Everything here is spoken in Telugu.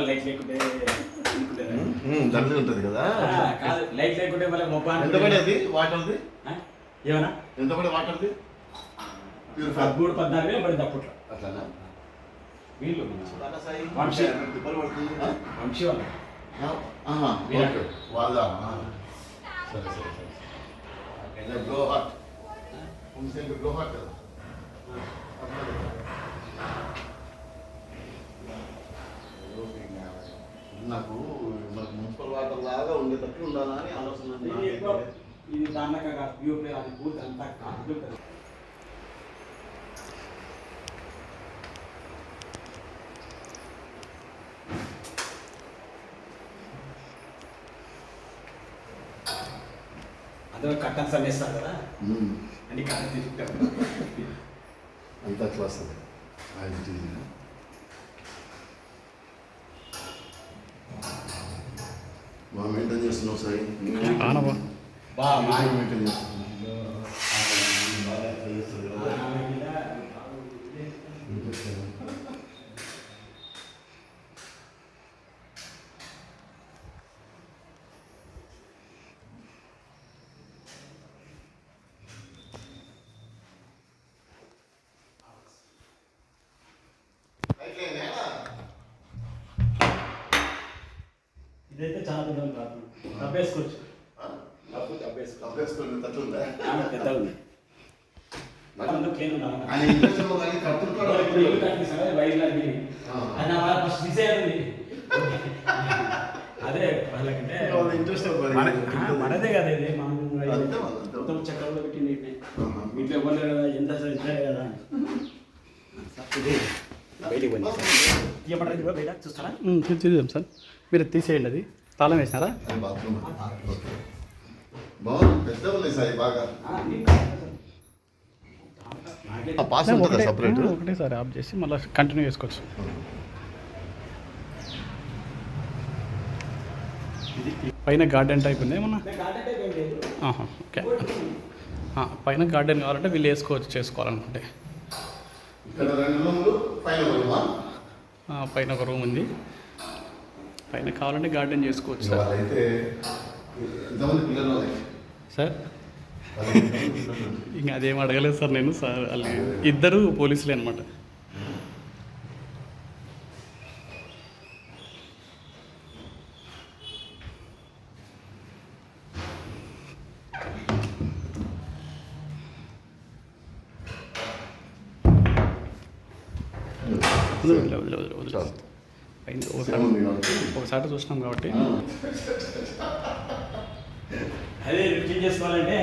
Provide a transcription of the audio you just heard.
లైట్ లేకుంటే దండి ఉంటుంది కదా. కాదు, లైట్ లేకుంటే మళ్ళీ మొబైల్ ఎంత పడేది వాటర్ది? ఏమన్నా ఎంత పడే వాటర్ది? 13-14 పడింది అప్పట్లో. అట్లానా? వీళ్ళు వంశీ వంశీ వాళ్ళు వాళ్ళ సరే సరే సరే బ్లో హార్ట్ బ్లో హార్ట్ కదా. నాకు మున్సిపల్ వాటర్ లాగా ఉండేటట్టు ఉండాలని ఆలోచన. ఇది దానిలాగా యూపీ అది పూర్తి అంతా ఉంటుంది. అందులో కట్టన్ సమేస్తారు కదా అని కట్టన్ తీసుకుంటారు. అంతా క్లాస్ బాగా మెయింటైన్ చేస్తున్నావు సాయి. బాగా మెయింటైన్ చేస్తున్నావు. ఇదైతే చాలా దూరం కాదు, అబ్బేసుకోవచ్చు. పెద్ద ఉంది క్లీన్ అదే వాళ్ళకంటే మనదే కదా ఇది. మనం చక్రంలో పెట్టింది ఇంట్లో ఇవ్వలేదు కదా, ఎంత ఇద్దరే కదా. బయటికి పోయింది తీయమంటారు బయట చూస్తారా? చూద్దాం సార్, మీరు తీసేయండి. అది తాళం వేసినారా? ఒకటేసారి ఆఫ్ చేసి మళ్ళీ కంటిన్యూ చేసుకోవచ్చు. పైన గార్డెన్ టైప్ ఉంది ఏమన్నా? ఓకే, పైన గార్డెన్ కావాలంటే వీళ్ళు వేసుకోవచ్చు, చేసుకోవాలనుకుంటే. పైన ఒక రూమ్ ఉంది, పైన కావాలంటే గార్డెన్ చేసుకోవచ్చు సార్. ఇంకా అదేం అడగలేదు సార్ నేను. సార్ వాళ్ళు ఇద్దరు పోలీసులే అనమాట. ఒకసారి చూసినాం కాబట్టి అదే రిఫ్యూజ్ చేసుకోవాలంటే